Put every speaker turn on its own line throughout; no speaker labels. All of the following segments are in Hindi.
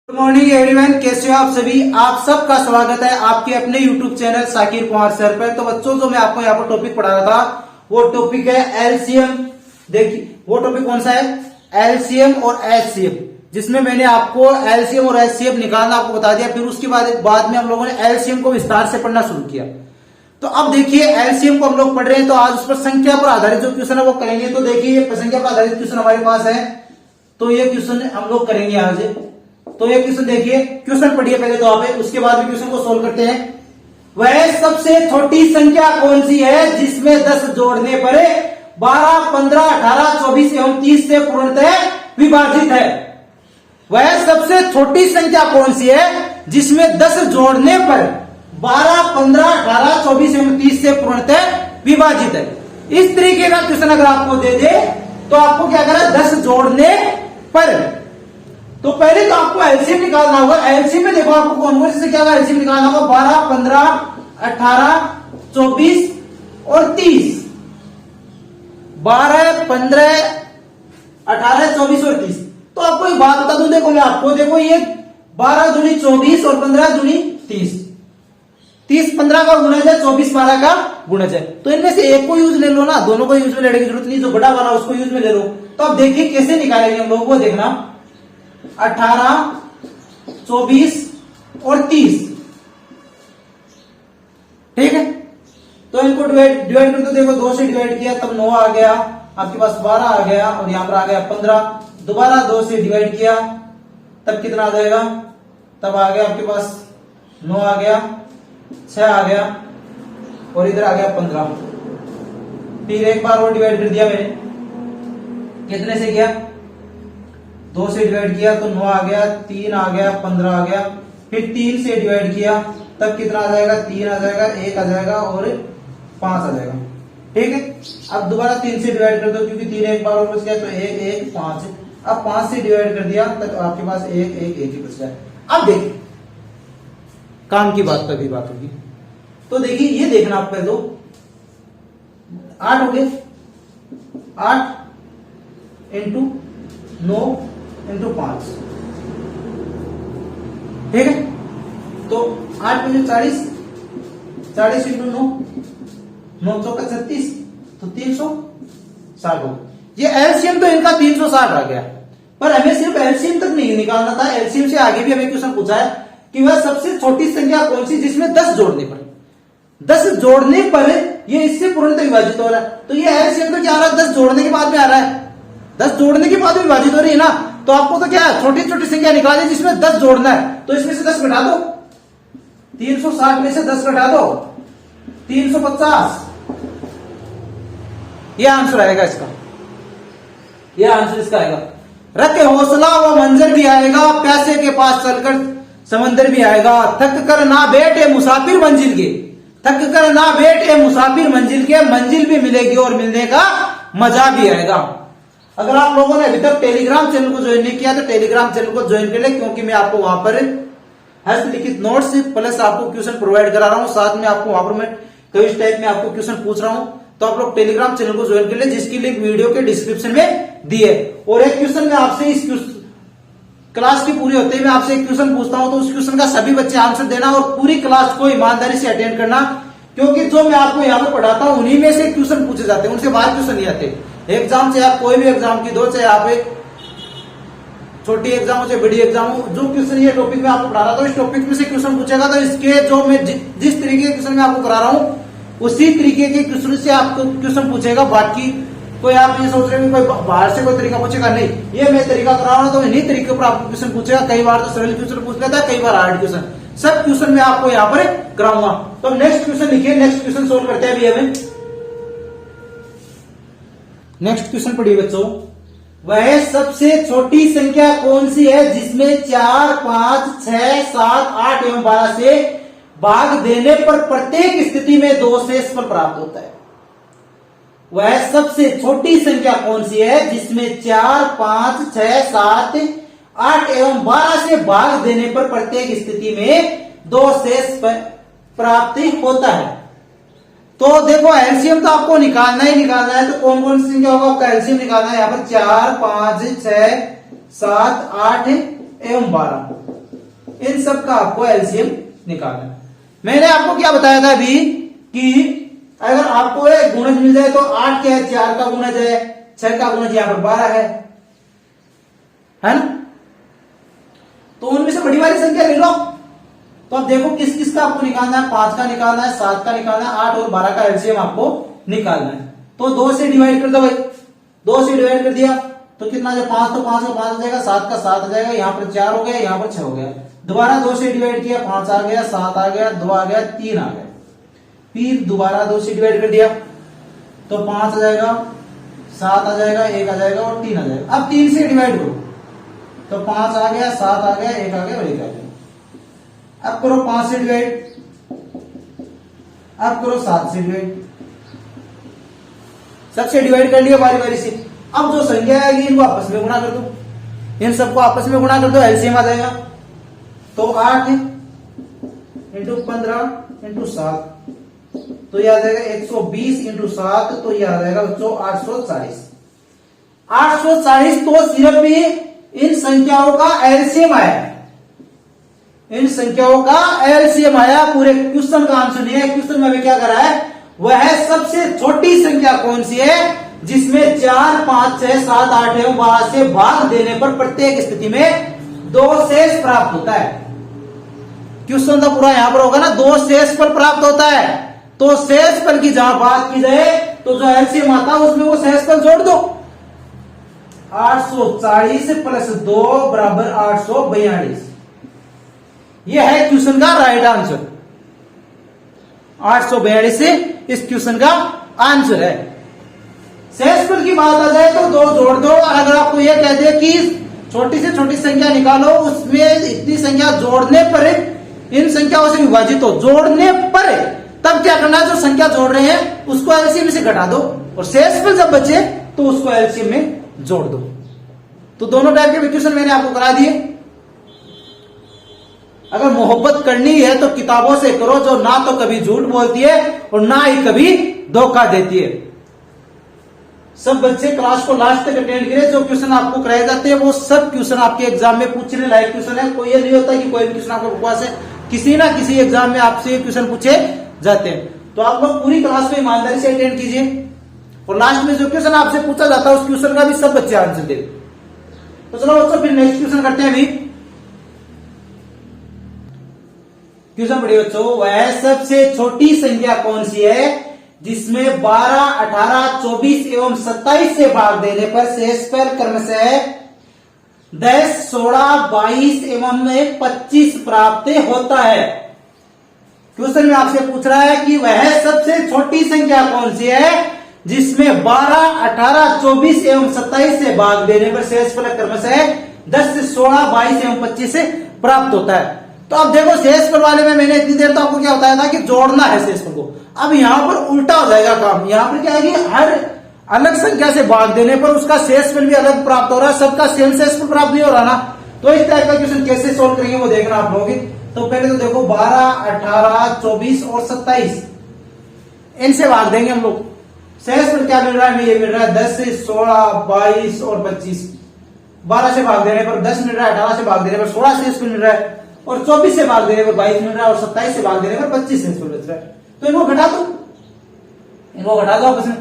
गुड मॉर्निंग एवरीवन, कैसे हो आप सभी। आप सबका स्वागत है आपके अपने YouTube channel Sakir Kumar sir पर। तो बच्चों, जो मैं आपको यहाँ पर टॉपिक पढ़ा रहा था वो टॉपिक है एलसीएम। देखिए वो टॉपिक कौन सा है, एलसीएम और एचसीएफ, जिसमें मैंने आपको एलसीएम और एचसीएफ निकालना आपको बता दिया। फिर उसके बाद में हम लोगों ने एलसीएम को विस्तार से पढ़ना शुरू किया। तो अब देखिए एलसीएम को हम लोग पढ़ रहे हैं, तो आज उस पर संख्या पर आधारित जो क्वेश्चन है वो करेंगे। तो देखिए संख्या पर आधारित क्वेश्चन हमारे पास है, तो ये क्वेश्चन हम लोग करेंगे आज। तो ये क्वेश्चन देखिए, क्वेश्चन पढ़िए पहले तो आप, उसके बाद में क्वेश्चन को सोल्व करते हैं। वह सबसे छोटी संख्या कौन सी है जिसमें 10 जोड़ने पर 12, 15, 18, 24 एवं 30 से पूर्णतः विभाजित है। वह सबसे छोटी संख्या कौन सी है जिसमें 10 जोड़ने पर 12, 15, 18, 24 एवं 30 से पूर्णतः विभाजित है। इस तरीके का क्वेश्चन अगर आपको दे दे तो आपको क्या करना है, 10 जोड़ने पर। तो पहले तो आपको एलसीएम निकालना होगा। एलसीएम में देखो आपको कौन कौन सी संख्या का एलसीएम निकालना होगा, 12, 15, 18, 24 और 30। 12, 15, 18, 24 और 30। तो आपको एक बात बता दूं, देखो मैं आपको, देखो ये 12 दूनी 24 और 15 दूनी 30। 30 15 का गुणज है, 24 12 का गुणज है। तो इनमें से एक को यूज ले लो ना, दोनों को यूज में लेने की जरूरत नहीं, जो बड़ा वाला उसको यूज में ले लो। तो अब देखिए कैसे निकालेंगे हम लोग, वो देखना। 18, 24 और 30, ठीक है। तो इनको डिवाइड कर दो। देखो 2 से डिवाइड किया तब 9 आ गया, आपके पास 12 आ गया और यहां पर आ गया 15। दोबारा 2 से डिवाइड किया तब कितना आ जाएगा, तब आ गया आपके पास 9 आ गया, 6 आ गया और इधर आ गया 15। फिर एक बार और डिवाइड कर दिया मैंने, कितने से किया, 2 से डिवाइड किया तो 9 आ गया, 3 आ गया, 15 आ गया। फिर 3 से डिवाइड किया तब कितना आ जाएगा, 3 आ जाएगा, 1 आ जाएगा और 5 आ जाएगा, ठीक है। अब दोबारा 3 से डिवाइड कर दो, क्योंकि 3 एक बार और बच गया, तो 1 1 5। अब 5 से डिवाइड कर दिया तब आपके पास 1 1 1 ही बच गया। अब देखिए काम की बात पर भी बात होगी। तो देखिए ये देखना आप पहले, 8 हो गए, 8 इंटू 9 इंटू 5, ठीक है। तो 8 में 40, 40 इंटू 9, 9 चौका 36, तो 360 हो। ये एलसीएम तो इनका 360 आ गया, पर हमें सिर्फ एलसीएम तक नहीं निकालना था। एलसीएम से आगे भी हमें क्वेश्चन पूछा है कि वह सबसे छोटी संख्या कौन सी जिसमें 10 जोड़ने पर, 10 जोड़ने पर ये इससे पूर्णतः विभाजित हो रहा है। तो ये एलसीएम तो क्या आ रहा है, 10 जोड़ने के बाद में आ रहा है, 10 जोड़ने के बाद विभाजित हो रही है ना। तो आपको तो क्या है, छोटी छोटी संख्या निकालनी जिसमें 10 जोड़ना है। तो इसमें से 10 घटा दो, 360 में से 10 घटा दो, 350। यह आंसर आएगा इसका, यह आंसर इसका आएगा। रख हौसला वो मंजर भी आएगा, प्यासे के पास चलकर समंदर भी आएगा। थक कर ना बैठे मुसाफिर मंजिल के, थक कर ना बैठे मुसाफिर मंजिल के, मंजिल भी मिलेगी और मिलने का मजा भी आएगा। अगर आप लोगों ने अभी तक टेलीग्राम चैनल को ज्वाइन नहीं किया तो टेलीग्राम चैनल को ज्वाइन कर ले, क्योंकि मैं आपको वहां पर हस्तलिखित नोट्स प्लस आपको क्वेश्चन प्रोवाइड करा रहा हूं। साथ में आपको वहां पर मैं कई टाइप में आपको क्वेश्चन पूछ रहा हूं। तो आप लोग टेलीग्राम चैनल को ज्वाइन कर ले, जिसकी लिंक वीडियो के डिस्क्रिप्शन में दी है। और एक क्वेश्चन में आपसे इस क्लास की पूरी होते ही मैं आपसे एक क्वेश्चन पूछता हूं, तो उस क्वेश्चन का सभी बच्चे आंसर देना और पूरी क्लास को ईमानदारी से अटेंड करना, क्योंकि जो मैं आपको यहाँ पर पढ़ाता हूं उन्हीं में से क्वेश्चन पूछे जाते हैं, उनसे बाहर क्वेश्चन नहीं आते। एग्जाम से आप कोई भी एग्जाम की दो, चाहे आप एक छोटी एग्जाम हो चाहे बड़ी एग्जाम हो, जो क्वेश्चन ये टॉपिक में आपको पढ़ा रहा था इस टॉपिक में से क्वेश्चन पूछेगा, तो इसके जो मैं जिस तरीके के क्वेश्चन मैं आपको करा रहा हूं उसी तरीके के क्वेश्चन से आपको क्वेश्चन पूछेगा। बाकी कोई आप ये सोच रहे हैं कोई बाहर से कोई तरीका पूछेगा, नहीं, ये मैं तरीका करा रहा हूं तो इन्हीं तरीके पर आपको क्वेश्चन पूछेगा। कई बार तो सरल क्वेश्चन पूछ लेता है, कई बार हार्ड क्वेश्चन, सब क्वेश्चन मैं आपको यहाँ पर कराऊंगा। तो नेक्स्ट क्वेश्चन लिखिए, नेक्स्ट क्वेश्चन सोल्व करते हैं अभी हमें। नेक्स्ट क्वेश्चन पढ़िए बच्चों। वह सबसे छोटी संख्या कौन सी है जिसमें 4, 5, 6, 7, 8 एवं 12 से भाग देने पर प्रत्येक स्थिति में 2 शेषफल प्राप्त होता है। वह सबसे छोटी संख्या कौन सी है जिसमें 4, 5, 6, 7, 8 एवं 12 से भाग देने पर प्रत्येक स्थिति में 2 शेषफल प्राप्त होता है। तो देखो एलसीएम तो आपको निकालना ही निकालना है, तो कौन कौन सी संख्या होगा आपका एलसीएम निकालना है। यहाँ पर 4, 5, 6, 7, 8 एवं 12। इन सब का आपको एलसीएम निकालना है। मैंने आपको क्या बताया था अभी कि अगर आपको एक गुणज मिल जाए तो 8 क्या है, 4 का गुणज है, 6 का गुणज यहां पर 12 है ना। तो उनमें से बड़ी वाली संख्या ले लो। तो अब देखो किस किस का आपको निकालना है, 5 का निकालना है, 7 का निकालना है, 8 और 12 का एलसीएम आपको निकालना है। तो 2 से डिवाइड कर दो भाई, 2 से डिवाइड कर दिया तो कितना आ जाए, 5 तो 5 का 5 आ जाएगा, 7 का 7 आ जाएगा, यहां पर 4 हो गया, यहां पर 6 हो गया। दोबारा 2 से डिवाइड किया, 5 आ गया, 7 आ गया, 2 आ गया, 3 आ गया। फिर दोबारा 2 से डिवाइड कर दिया तो 5 आ जाएगा, 7 आ जाएगा, 1 आ जाएगा और 3 आ जाएगा। अब 3 से डिवाइड करो तो 5 आ गया, 7 आ गया, 1 आ गया और 1 आ गया। अब करो 5 से डिवाइड, अब करो 7 से डिवाइड, सबसे डिवाइड कर लिया बारी बारी से। अब जो संख्या आएगी इनको आपस में गुणा कर दो, इन सबको आपस में गुणा कर दो, एलसीएम आ जाएगा। तो 8 इंटू 15 इंटू 7 तो यह आ जाएगा 120 इंटू 7 तो यह आ जाएगा बच्चों 840। 840 तो सिर्फ भी इन संख्याओं का एलसीएम आया, इन संख्याओं का एलसीएम आया, पूरे क्वेश्चन का आंसर नहीं है। क्वेश्चन में क्या करा है, वह सबसे छोटी संख्या कौन सी है जिसमें 4, 5, 6, 7, 8 एवं 12 से भाग देने पर प्रत्येक स्थिति में 2 शेष प्राप्त होता है। क्वेश्चन तो पूरा यहां पर होगा ना, 2 शेषफल प्राप्त होता है। तो शेषफल की जहां बात की जाए तो जो एलसीएम आता है उसमें वो शेषफल जोड़ दो। 840 प्लस 2 बराबर 842, यह है क्वेश्चन का राइट आंसर। 842 से इस क्वेश्चन का आंसर है। शेषफल की बात आ जाए तो 2 जोड़ दो, और अगर आपको यह कह दे कि छोटी से छोटी संख्या निकालो, उसमें इतनी संख्या जोड़ने पर इन संख्याओं से विभाजित हो, जोड़ने पर तब क्या करना है, जो संख्या जोड़ रहे हैं उसको एलसीएम से घटा दो और शेषफल जब बचे तो उसको एलसीएम में जोड़ दो। तो दोनों टाइप के इक्वेशन मैंने आपको करा दिए। अगर मोहब्बत करनी है तो किताबों से करो, जो ना तो कभी झूठ बोलती है और ना ही कभी धोखा देती है। सब बच्चे क्लास को लास्ट तक अटेंड करें, जो क्वेश्चन आपको कराए जाते हैं वो सब क्वेश्चन आपके एग्जाम में पूछने लायक क्वेश्चन है। कोई ये नहीं होता कि कोई भी क्वेश्चन आपको बकवास है, किसी ना किसी एग्जाम में आपसे ये क्वेश्चन पूछे जाते हैं। तो आप लोग पूरी क्लास को ईमानदारी से अटेंड कीजिए और लास्ट में जो क्वेश्चन आपसे पूछा जाता है उस क्वेश्चन का भी सब बच्चे आंसर दे। तो चलो बच्चों फिर नेक्स्ट क्वेश्चन करते हैं। अभी क्वेश्चन पढ़िए बच्चों, वह सबसे छोटी संख्या कौन सी है जिसमें 12, 18, 24 एवं 27 से भाग देने पर शेषफल क्रमशः 10, 16, 22 एवं 25 प्राप्त होता है। क्वेश्चन में आपसे पूछ रहा है कि वह सबसे छोटी संख्या कौन सी है जिसमें 12, 18, 24 एवं 27 से भाग देने पर शेषफल क्रमशः 10 से 16, 22 एवं 25 से प्राप्त होता है। तो अब देखो शेषफल वाले में मैंने इतनी देर तो आपको क्या बताया था कि जोड़ना है शेषफल को। अब यहां पर उल्टा हो जाएगा काम, यहां पर क्या है कि हर अलग संख्या से भाग देने पर उसका शेषफल भी अलग प्राप्त हो रहा है, सबका सेम शेषफल प्राप्त नहीं हो रहा ना। तो इस टाइप का क्वेश्चन कैसे सोल्व करेंगे वो देखना आप लोग। तो पहले तो देखो 12, 18, 24 और 27 इनसे भाग देंगे हम लोग। शेषफल क्या मिल रहा है, ये मिल रहा है 10 से 16, 22 और 25। 12 से भाग देने पर 10 मिल रहा है, 18 से भाग देने पर 16 शेषफल मिल रहा है और 24 से भाग देने पर 22 मिल रहा है और 27 से भाग देने पर 25 शेषफल बच रहा है। तो इनको घटा दो, इनको घटा दो आपस में,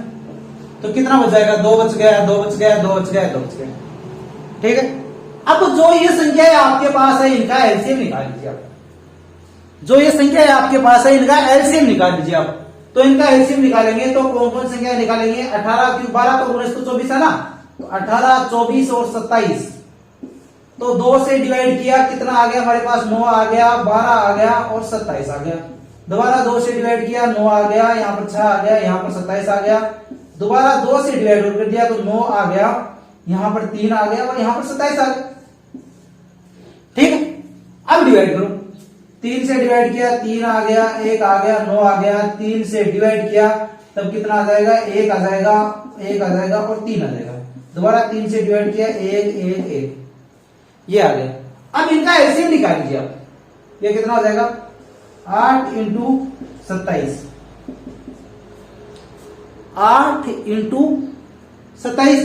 तो कितना बच जाएगा, 2 बच गया, 2 बच गया, 2 बच गया, 2 बच गया। ठीक है। अब जो ये संख्या है आपके पास है इनका एलसीएम निकाल लीजिए आप। जो ये संख्या है आपके पास है इनका एलसीएम निकाल लीजिए आप। तो इनका एलसीएम निकालेंगे तो कौन कौन संख्या निकालेंगे, 18 क्यों 12 तो 19 तो 24 है ना, तो 18, 24 और 27 तो 2 से डिवाइड किया, कितना आ गया हमारे पास, 9 आ गया, 12 आ गया और 27 आ गया। दोबारा 2 से डिवाइड किया, 9 आ गया, यहाँ पर 6 आ गया, यहाँ पर 27 आ गया। दोबारा 2 से डिवाइड कर दिया तो 9 आ गया, यहाँ पर 3 आ गया और यहाँ पर 27 आ गया। ठीक है। अब डिवाइड करो, 3 से डिवाइड किया, 3 आ गया, 1 आ गया, 9 आ गया। 3 से डिवाइड किया तब कितना आ जाएगा, 1 आ जाएगा, 1 आ जाएगा और 3 आ जाएगा। दोबारा 3 से डिवाइड किया, 1, 1, 1 ये आ गया। अब इनका एलसीएम निकाल लीजिए आप, ये कितना हो जाएगा, 8 इंटू 27, 8 इंटू 27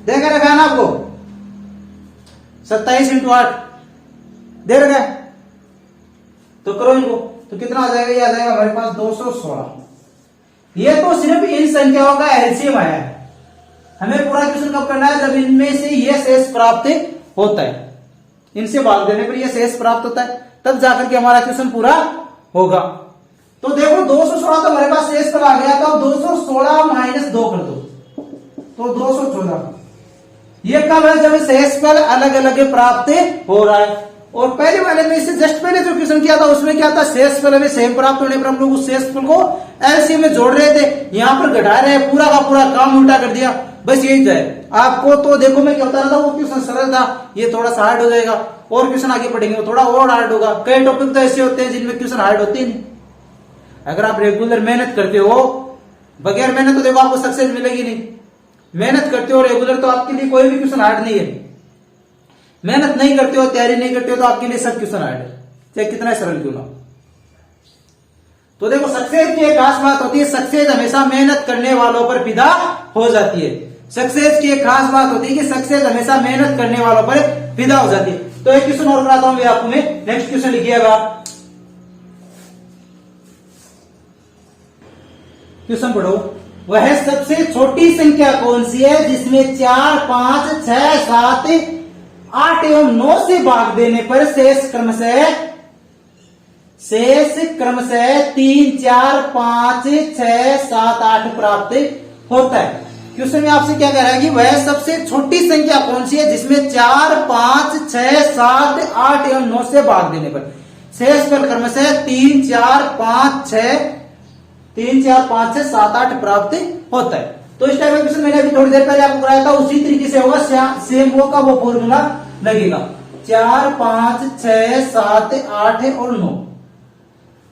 देखा रखा है ना आपको, 27 इंटू 8 दे रखा है। तो करो इनको, तो कितना आ जाएगा, ये आ जाएगा हमारे पास 216। ये तो सिर्फ इन संख्याओं का एलसीएम आया है। हमें पूरा क्वेश्चन कब करना है, जब इनमें से ये शेष प्राप्त होता है, इनसे भाग देने पर ये शेष प्राप्त होता है, तब जाकर के हमारा क्वेश्चन पूरा होगा। तो देखो 216 तो हमारे पास शेष पर आ गया, तो 216 माइनस 2 कर दो, तो 214। ये कब है, जब शेष पर अलग अलग प्राप्त हो रहा है। और पहले वाले में से जस्ट पहले जो क्वेश्चन किया था उसमें क्या था, शेष फल में सेम प्राप्त होने पर हम लोग उस शेष फल को एलसीएम में जोड़ रहे थे, यहाँ पर घटा रहे हैं, पूरा का पूरा काम उल्टा कर दिया। बस यही तो है आपको। तो देखो मैं क्या बता रहा था, वो क्वेश्चन सरल था, ये थोड़ा सा हार्ड हो जाएगा, और क्वेश्चन आगे पढ़ेंगे वो थोड़ा और हार्ड होगा। कई टॉपिक तो ऐसे होते हैं जिनमें क्वेश्चन हार्ड होते नहीं। अगर आप रेगुलर मेहनत करते हो, बगैर मेहनत तो देखो आपको सक्सेस मिलेगी नहीं। मेहनत करते हो रेगुलर तो आपके लिए कोई भी क्वेश्चन हार्ड नहीं है। मेहनत नहीं करते हो, तैयारी नहीं करते हो, तो आपके लिए सब क्वेश्चन हार्ड है, चाहे कितना सरल क्यों ना। तो देखो सक्सेस की एक खास बात होती है, सक्सेस हमेशा मेहनत करने वालों पर फिदा हो जाती है। सक्सेस की एक खास बात होती है कि सक्सेस हमेशा मेहनत करने वालों पर फिदा हो जाती है। तो एक क्वेश्चन और कराता हूं मैं आपको, मैं नेक्स्ट क्वेश्चन लिखिएगा। क्वेश्चन पढ़ो, वह सबसे छोटी संख्या कौन सी है जिसमें 4, 5, 6, 7, 8 एवं 9 से भाग देने पर शेष क्रमशः 3, 4, 5, 6, 7, 8 प्राप्त होता है। क्वेश्चन में आपसे क्या कह रहा है कि वह सबसे छोटी संख्या कौन सी है जिसमें 4, 5, 6, 7, 8 एवं 9 से भाग देने पर शेष फल क्रमशः 3, 4, 5, 6, 7, 8 प्राप्त होता है। तो इस टाइप का क्वेश्चन मैंने अभी थोड़ी देर पहले आपको कराया था, उसी तरीके से होगा, सेम वो का वो फॉर्मूला लगेगा। 4, 5, 6, 7, 8 और 9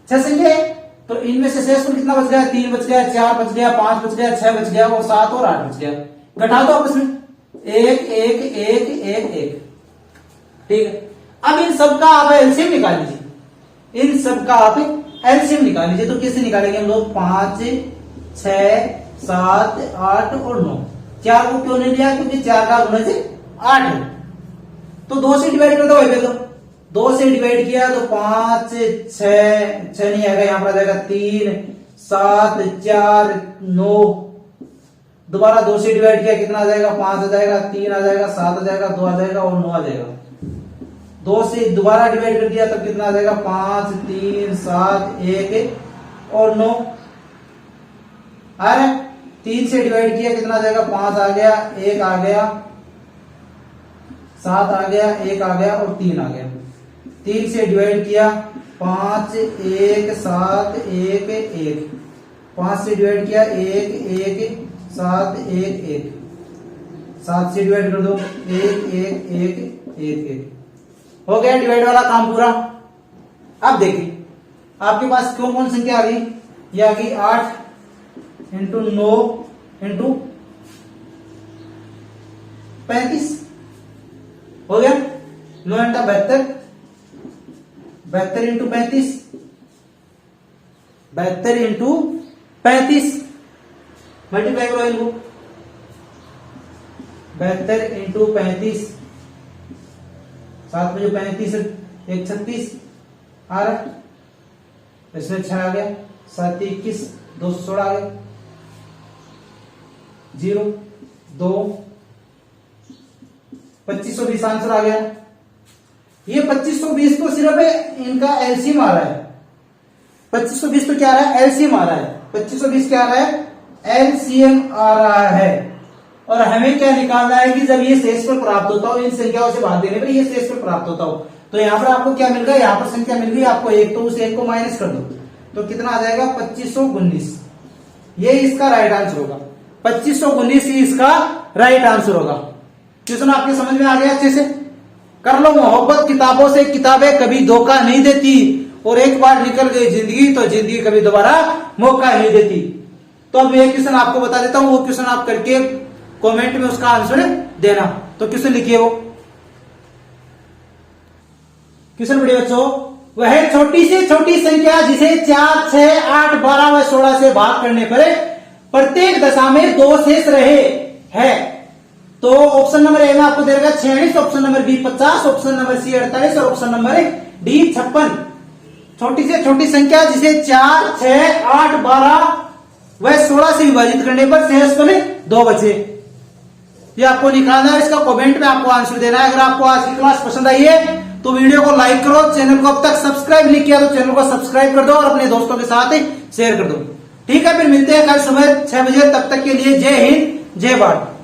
6 संख्या है, तो इनमें से शेष कितना बच गया, 3 बच गया, 4 बच गया, 5 बच गया, 6 बच गया, और 7 और 8 बच गया। घटा दो आपस में, 1, 1, 1, 1, 1। ठीक है, अब इन सबका आप एलसीएम निकाल लीजिए, इन सबका आप एलसीएम निकाल लीजिए। तो कैसे निकालेंगे हम लोग, 5, 6, 7, 8 और 9। 4 को क्यों नहीं लिया, क्योंकि 4 का गुणज 8 है। तो 2 से डिवाइड कर दो भाई, तो 2 से डिवाइड किया तो 5, 6 नहीं आएगा, यहां पर आ जाएगा 3, 7, 4, 9। दोबारा 2 से डिवाइड किया कितना आ जाएगा, 5 आ जाएगा, 3 आ जाएगा, 7 आ जाएगा, 2 आ जाएगा और 9 आ जाएगा। 2 से दोबारा डिवाइड कर दिया तब कितना आ जाएगा, 5, 3, 7, 1 और 9 आ रहा है। 3 से डिवाइड किया कितना आ जाएगा, 5 आ गया, 1 आ गया, 7 आ गया, 1 आ गया और 3 आ गया। 3 से डिवाइड किया 5, 1, 7, 1, 1। 5 से डिवाइड किया 1, 1, 7, 1, 1। 7 से डिवाइड कर दो 1, 1, 1, 1, 1। हो गया डिवाइड वाला काम पूरा। अब देखिए आपके पास कौन कौन संख्या आ गई, ये आ गई 8 इंटू 9 इंटू 35 हो गया। 9 इंटू 72, 72 इंटू 35, 72 इंटू 35 मल्टीप्लाई करो इनको, 72 इंटू 35, 7 बजे 35 1 36 आ रहा है, इसमें 6 आ गया, 7 21 216 आ गया, 0 2 2520 आंसर आ गया। ये 2520 तो सिर्फ इनका एलसीएम आ रहा है। 2520 तो क्या आ रहा है, एलसीएम आ रहा है। 2520 क्या आ रहा है, एलसीएम आ रहा है। और हमें क्या निकालना है कि जब ये शेषफल प्राप्त होता हो, इन संख्याओं से भाग देने पर ये शेषफल प्राप्त होता हो, तो यहां पर आपको क्या मिल गया, यहां पर संख्या मिल गई आपको 1, तो उस 1 को माइनस कर दो तो कितना आ जाएगा 2519। ये इसका राइट आंसर होगा, 2519 ही इसका राइट आंसर होगा। क्वेश्चन आपके समझ में आ गया, अच्छे से कर लो। मोहब्बत किताबों से, किताबें कभी धोखा नहीं देती, और एक बार निकल गई जिंदगी तो जिंदगी कभी दोबारा मौका नहीं देती। तो अब एक क्वेश्चन आपको बता देता हूं, वो क्वेश्चन आप करके कमेंट में उसका आंसर देना। तो क्वेश्चन लिखिए, वो क्वेश्चन पढ़िए बच्चों, वह छोटी से छोटी संख्या जिसे 4, 6, 8, 12 व 16 से भाग करने पर प्रत्येक दशा में 2 शेष रहे है, तो ऑप्शन नंबर ए में आपको दे रखा 46, option number B 50, option number C 48 और ऑप्शन नंबर डी 56। छोटी से छोटी संख्या जिसे 4, 6, 8, 12 व 16 से विभाजित करने पर शेष बने 2 बचे। ये आपको निकालना है, इसका कमेंट में आपको आंसर देना है। अगर आपको आज की क्लास पसंद आई है तो वीडियो को लाइक करो, चैनल को अब तक सब्सक्राइब नहीं किया तो चैनल को सब्सक्राइब कर दो और अपने दोस्तों के साथ शेयर कर दो। ठीक है, फिर मिलते हैं कल सुबह 6 बजे, तब तक के लिए जय हिंद जय भारत।